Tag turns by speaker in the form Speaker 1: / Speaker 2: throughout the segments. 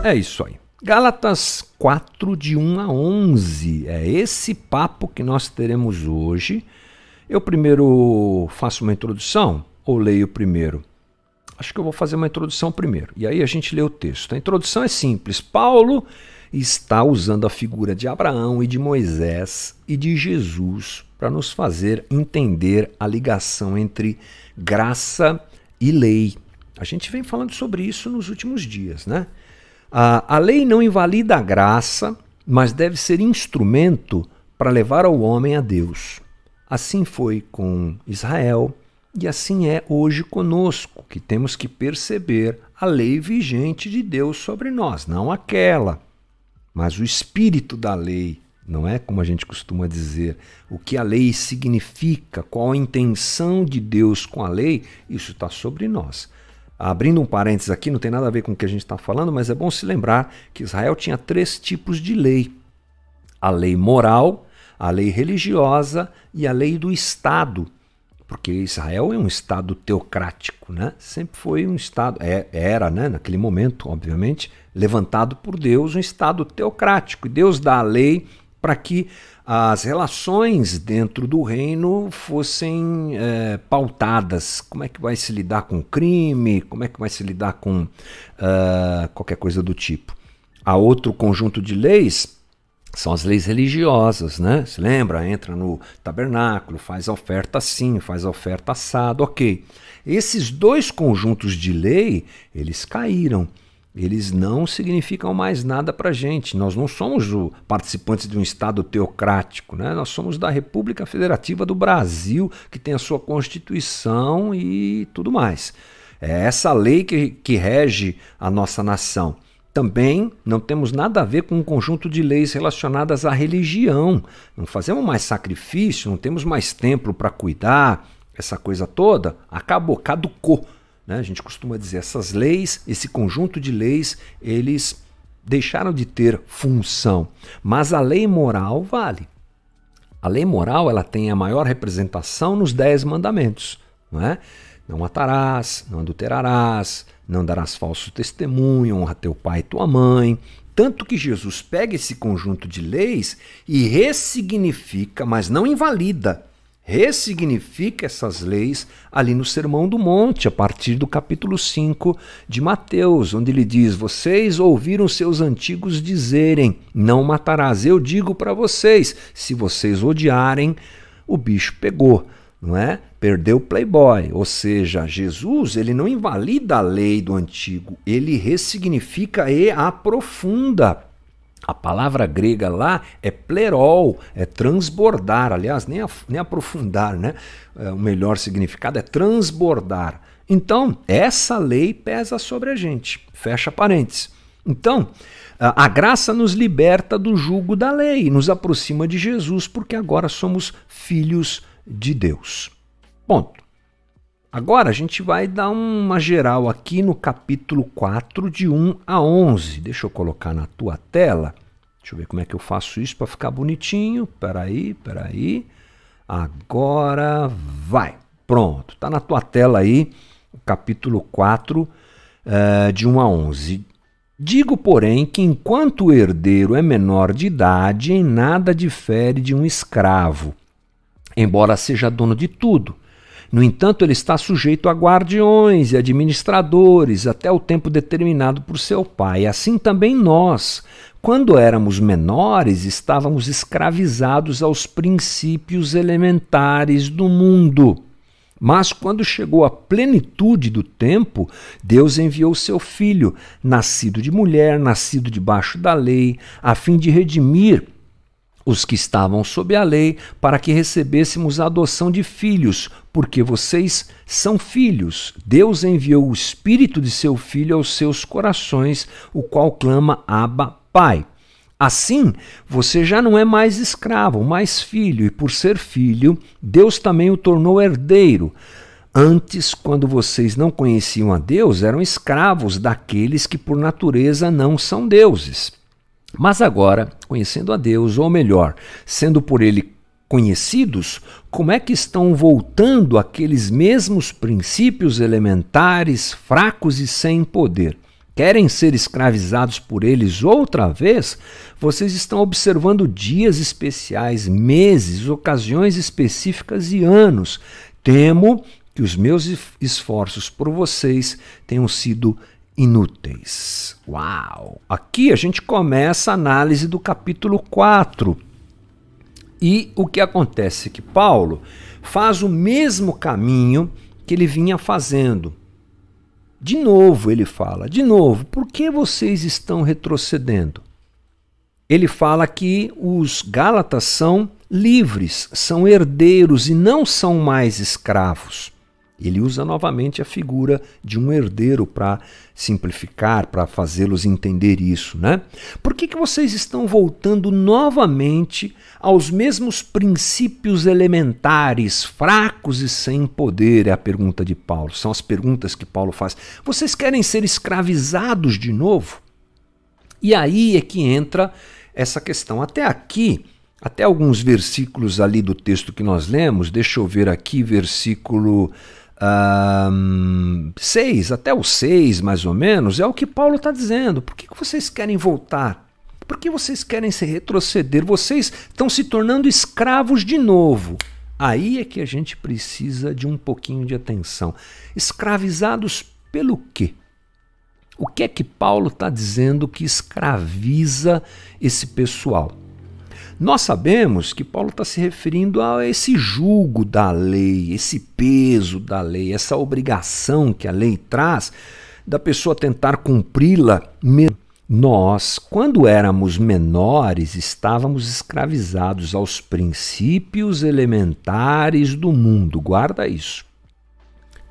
Speaker 1: É isso aí. Gálatas 4, de 1 a 11. É esse papo que nós teremos hoje. Eu primeiro faço uma introdução ou leio primeiro? Acho que eu vou fazer uma introdução primeiro. E aí a gente lê o texto. A introdução é simples. Paulo está usando a figura de Abraão e de Moisés e de Jesus para nos fazer entender a ligação entre graça e lei. A gente vem falando sobre isso nos últimos dias, né? A lei não invalida a graça, mas deve ser instrumento para levar o homem a Deus. Assim foi com Israel e assim é hoje conosco, que temos que perceber a lei vigente de Deus sobre nós, não aquela, mas o espírito da lei. Não é como a gente costuma dizer, o que a lei significa, qual a intenção de Deus com a lei, isso está sobre nós. Abrindo um parênteses aqui, não tem nada a ver com o que a gente está falando, mas é bom se lembrar que Israel tinha 3 tipos de lei. A lei moral, a lei religiosa e a lei do Estado. Porque Israel é um Estado teocrático, né? Sempre foi um Estado, era, né, naquele momento, obviamente, levantado por Deus, um Estado teocrático. E Deus dá a lei para que as relações dentro do reino fossem pautadas. Como é que vai se lidar com crime, como é que vai se lidar com qualquer coisa do tipo. Há outro conjunto de leis, são as leis religiosas, né? Se lembra? Entra no tabernáculo, faz a oferta assim, faz a oferta assado, ok. Esses 2 conjuntos de lei, eles caíram. Eles não significam mais nada para a gente. Nós não somos participantes de um Estado teocrático, né? Nós somos da República Federativa do Brasil, que tem a sua Constituição e tudo mais. É essa lei que rege a nossa nação. Também não temos nada a ver com um conjunto de leis relacionadas à religião. Não fazemos mais sacrifício, não temos mais templo para cuidar, essa coisa toda acabou, caducou. A gente costuma dizer, essas leis, esse conjunto de leis, eles deixaram de ter função. Mas a lei moral vale. A lei moral, ela tem a maior representação nos 10 mandamentos. Não é? Não matarás, não adulterarás, não darás falso testemunho, honra teu pai e tua mãe. Tanto que Jesus pega esse conjunto de leis e ressignifica, mas não invalida. Ressignifica essas leis ali no Sermão do Monte, a partir do capítulo 5 de Mateus, onde ele diz, vocês ouviram seus antigos dizerem, não matarás. Eu digo para vocês, se vocês odiarem, o bicho pegou, não é? Perdeu o playboy. Ou seja, Jesus, ele não invalida a lei do antigo, ele ressignifica e aprofunda. A palavra grega lá é plerol, é transbordar, aliás, nem aprofundar, né? O melhor significado é transbordar. Então, essa lei pesa sobre a gente, fecha parênteses. Então, a graça nos liberta do jugo da lei, nos aproxima de Jesus, porque agora somos filhos de Deus. Ponto. Agora a gente vai dar uma geral aqui no capítulo 4, de 1 a 11. Deixa eu colocar na tua tela. Deixa eu ver como é que eu faço isso para ficar bonitinho. Peraí. Agora vai. Pronto, está na tua tela aí, o capítulo 4, de 1 a 11. Digo, porém, que enquanto o herdeiro é menor de idade, em nada difere de um escravo, embora seja dono de tudo. No entanto, ele está sujeito a guardiões e administradores até o tempo determinado por seu pai. Assim também nós, quando éramos menores, estávamos escravizados aos princípios elementares do mundo. Mas quando chegou a plenitude do tempo, Deus enviou seu Filho, nascido de mulher, nascido debaixo da lei, a fim de redimir os que estavam sob a lei, para que recebêssemos a adoção de filhos, porque vocês são filhos. Deus enviou o Espírito de seu Filho aos seus corações, o qual clama, Abba, Pai. Assim, você já não é mais escravo, mas filho, e por ser filho, Deus também o tornou herdeiro. Antes, quando vocês não conheciam a Deus, eram escravos daqueles que por natureza não são deuses. Mas agora, conhecendo a Deus, ou melhor, sendo por Ele conhecidos, como é que estão voltando aqueles mesmos princípios elementares, fracos e sem poder? Querem ser escravizados por eles outra vez? Vocês estão observando dias especiais, meses, ocasiões específicas e anos. Temo que os meus esforços por vocês tenham sido inúteis. Uau! Aqui a gente começa a análise do capítulo 4. E o que acontece é que Paulo faz o mesmo caminho que ele vinha fazendo. De novo ele fala, por que vocês estão retrocedendo? Ele fala que os Gálatas são livres, são herdeiros e não são mais escravos. Ele usa novamente a figura de um herdeiro para simplificar, para fazê-los entender isso, né? Por que vocês estão voltando novamente aos mesmos princípios elementares, fracos e sem poder? É a pergunta de Paulo. São as perguntas que Paulo faz. Vocês querem ser escravizados de novo? E aí é que entra essa questão. Até aqui, até alguns versículos ali do texto que nós lemos, deixa eu ver aqui, versículo 6, até o 6 mais ou menos, é o que Paulo está dizendo. Por que vocês querem voltar? Por que vocês querem se retroceder? Vocês estão se tornando escravos de novo. Aí é que a gente precisa de um pouquinho de atenção. Escravizados pelo quê? O que é que Paulo está dizendo que escraviza esse pessoal? Nós sabemos que Paulo está se referindo a esse jugo da lei, esse peso da lei, essa obrigação que a lei traz da pessoa tentar cumpri-la. Nós, quando éramos menores, estávamos escravizados aos princípios elementares do mundo. Guarda isso.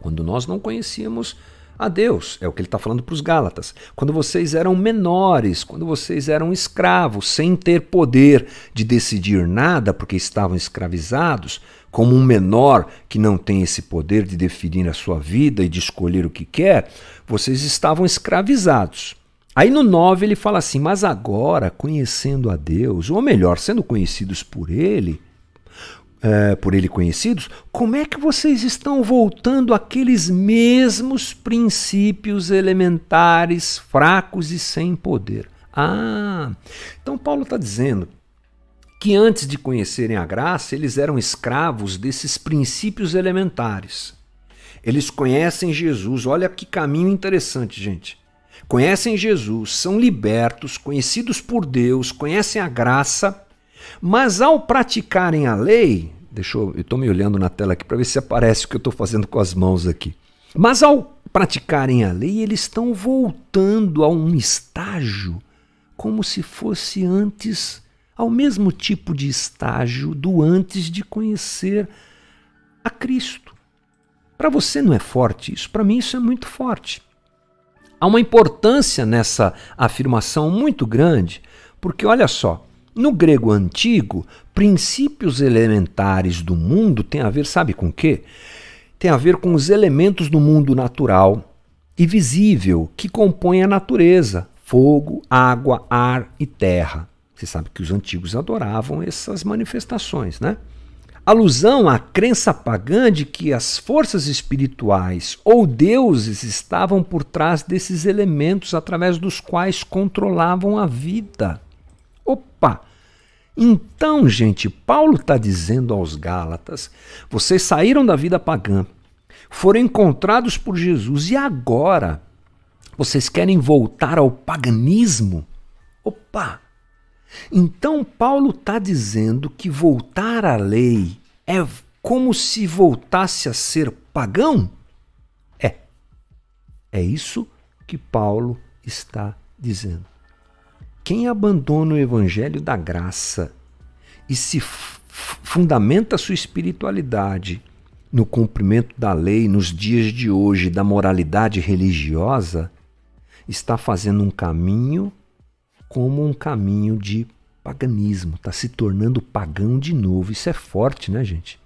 Speaker 1: Quando nós não conhecíamos a Deus, é o que ele está falando para os Gálatas. Quando vocês eram menores, quando vocês eram escravos, sem ter poder de decidir nada, porque estavam escravizados, como um menor que não tem esse poder de definir a sua vida e de escolher o que quer, vocês estavam escravizados. Aí no 9 ele fala assim, mas agora, conhecendo a Deus, ou melhor, sendo conhecidos por ele conhecidos, como é que vocês estão voltando àqueles mesmos princípios elementares, fracos e sem poder? Então Paulo está dizendo que antes de conhecerem a graça, eles eram escravos desses princípios elementares. Eles conhecem Jesus, olha que caminho interessante, gente. Conhecem Jesus, são libertos, conhecidos por Deus, conhecem a graça, mas ao praticarem a lei, eu estou me olhando na tela aqui para ver se aparece o que eu estou fazendo com as mãos aqui. Mas ao praticarem a lei, eles estão voltando a um estágio como se fosse antes, ao mesmo tipo de estágio do antes de conhecer a Cristo. Para você não é forte isso? Para mim isso é muito forte. Há uma importância nessa afirmação muito grande, porque olha só, no grego antigo, princípios elementares do mundo tem a ver, sabe com o quê? Tem a ver com os elementos do mundo natural e visível que compõem a natureza, fogo, água, ar e terra. Você sabe que os antigos adoravam essas manifestações, né? Alusão à crença pagã de que as forças espirituais ou deuses estavam por trás desses elementos através dos quais controlavam a vida. Opa! Então, gente, Paulo está dizendo aos Gálatas, vocês saíram da vida pagã, foram encontrados por Jesus e agora vocês querem voltar ao paganismo? Opa! Então Paulo está dizendo que voltar à lei é como se voltasse a ser pagão? É isso que Paulo está dizendo. Quem abandona o evangelho da graça e se fundamenta sua espiritualidade no cumprimento da lei nos dias de hoje, da moralidade religiosa, está fazendo um caminho como um caminho de paganismo, está se tornando pagão de novo. Isso é forte, né, gente?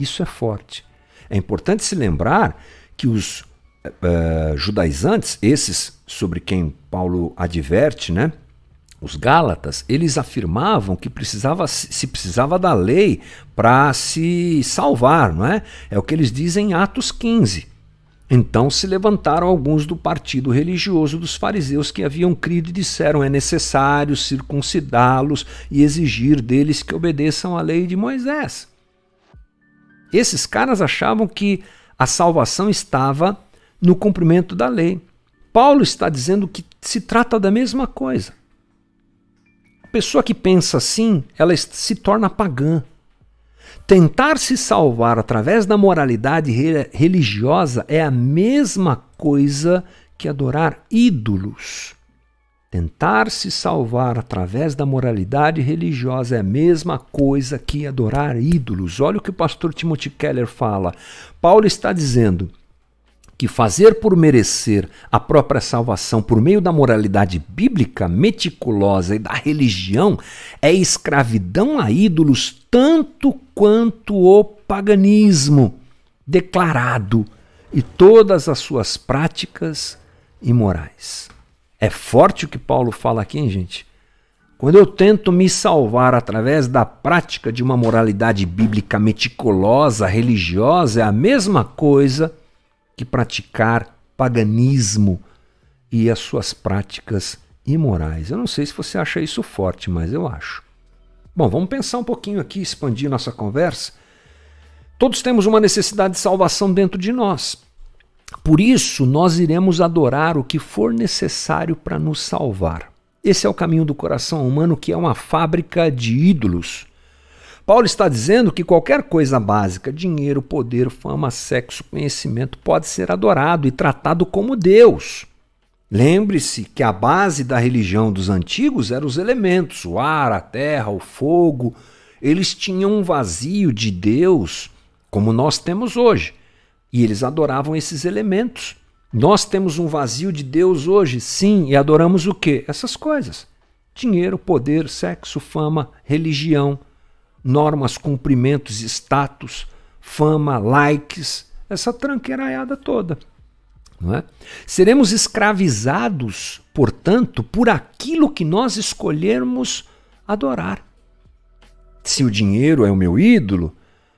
Speaker 1: Isso é forte. É importante se lembrar que os judaizantes, esses sobre quem Paulo adverte, né? Os Gálatas, eles afirmavam que se precisava da lei para se salvar, não é? É o que eles dizem em Atos 15. Então se levantaram alguns do partido religioso dos fariseus que haviam crido e disseram: é necessário circuncidá-los e exigir deles que obedeçam à lei de Moisés. Esses caras achavam que a salvação estava no cumprimento da lei. Paulo está dizendo que se trata da mesma coisa. A pessoa que pensa assim, ela se torna pagã. Tentar se salvar através da moralidade religiosa é a mesma coisa que adorar ídolos. Tentar se salvar através da moralidade religiosa é a mesma coisa que adorar ídolos. Olha o que o pastor Timothy Keller fala. Paulo está dizendo que fazer por merecer a própria salvação por meio da moralidade bíblica meticulosa e da religião é escravidão a ídolos tanto quanto o paganismo declarado e todas as suas práticas imorais. É forte o que Paulo fala aqui, hein, gente? Quando eu tento me salvar através da prática de uma moralidade bíblica meticulosa, religiosa, é a mesma coisa que praticar paganismo e as suas práticas imorais. Eu não sei se você acha isso forte, mas eu acho. Bom, vamos pensar um pouquinho aqui, expandir nossa conversa. Todos temos uma necessidade de salvação dentro de nós. Por isso, nós iremos adorar o que for necessário para nos salvar. Esse é o caminho do coração humano, que é uma fábrica de ídolos. Paulo está dizendo que qualquer coisa básica, dinheiro, poder, fama, sexo, conhecimento, pode ser adorado e tratado como Deus. Lembre-se que a base da religião dos antigos eram os elementos, o ar, a terra, o fogo. Eles tinham um vazio de Deus, como nós temos hoje, e eles adoravam esses elementos. Nós temos um vazio de Deus hoje, sim, e adoramos o quê? Essas coisas. Dinheiro, poder, sexo, fama, religião, normas, cumprimentos, status, fama, likes, essa tranqueiraiada toda. Não é? Seremos escravizados, portanto, por aquilo que nós escolhermos adorar. Se o dinheiro é o meu ídolo,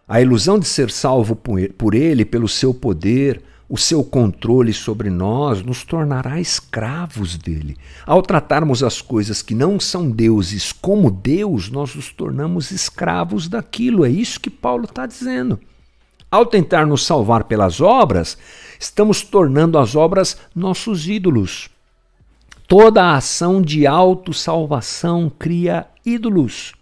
Speaker 1: a ilusão de ser salvo por ele, pelo seu poder, o seu controle sobre nós, nos tornará escravos dele. Ao tratarmos as coisas que não são deuses como Deus, nós nos tornamos escravos daquilo. É isso que Paulo está dizendo. Ao tentar nos salvar pelas obras, estamos tornando as obras nossos ídolos. Toda a ação de autossalvação cria ídolos.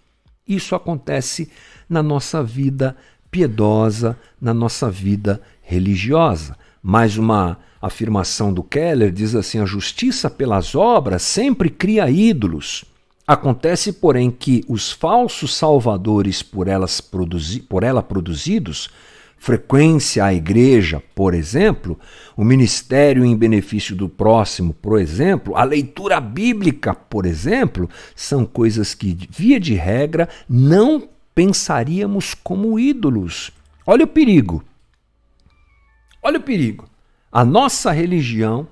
Speaker 1: Isso acontece na nossa vida piedosa, na nossa vida religiosa. Mais uma afirmação do Keller diz assim: a justiça pelas obras sempre cria ídolos. Acontece, porém, que os falsos salvadores por ela produzidos, frequência à igreja, por exemplo, o ministério em benefício do próximo, por exemplo, a leitura bíblica, por exemplo, são coisas que, via de regra, não pensaríamos como ídolos. Olha o perigo. Olha o perigo. A nossa religião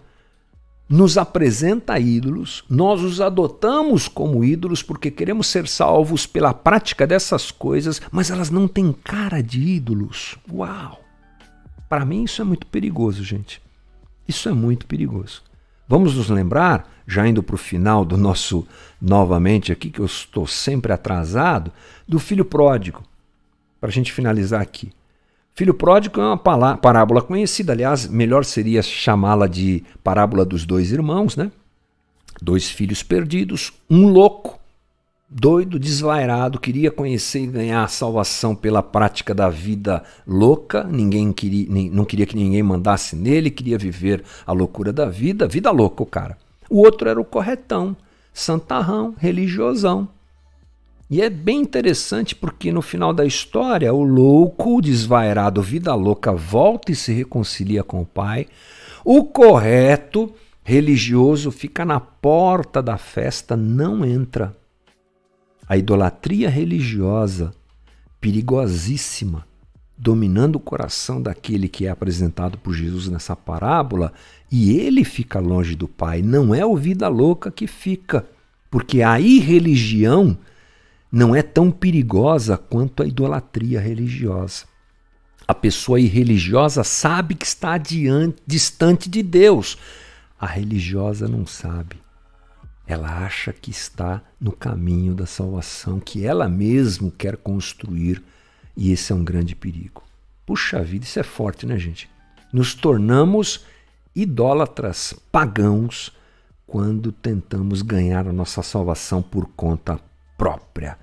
Speaker 1: nos apresenta ídolos, nós os adotamos como ídolos porque queremos ser salvos pela prática dessas coisas, mas elas não têm cara de ídolos. Uau! Para mim isso é muito perigoso, gente. Isso é muito perigoso. Vamos nos lembrar, já indo para o final do nosso, novamente aqui, que eu estou sempre atrasado, do filho pródigo, para a gente finalizar aqui. Filho pródigo é uma parábola conhecida, aliás, melhor seria chamá-la de parábola dos dois irmãos, né? Dois filhos perdidos, um louco, doido, desvairado, queria conhecer e ganhar a salvação pela prática da vida louca, não queria que ninguém mandasse nele, queria viver a loucura da vida louca o cara. O outro era o corretão, santarrão, religiosão. E é bem interessante porque no final da história o louco, o desvairado, vida louca, volta e se reconcilia com o pai. O correto, religioso, fica na porta da festa, não entra. A idolatria religiosa, perigosíssima, dominando o coração daquele que é apresentado por Jesus nessa parábola, e ele fica longe do pai. Não é o vida louca que fica, porque a irreligião não é tão perigosa quanto a idolatria religiosa. A pessoa irreligiosa sabe que está distante de Deus. A religiosa não sabe. Ela acha que está no caminho da salvação, que ela mesma quer construir, e esse é um grande perigo. Puxa vida, isso é forte, né, gente? Nos tornamos idólatras, pagãos, quando tentamos ganhar a nossa salvação por conta própria.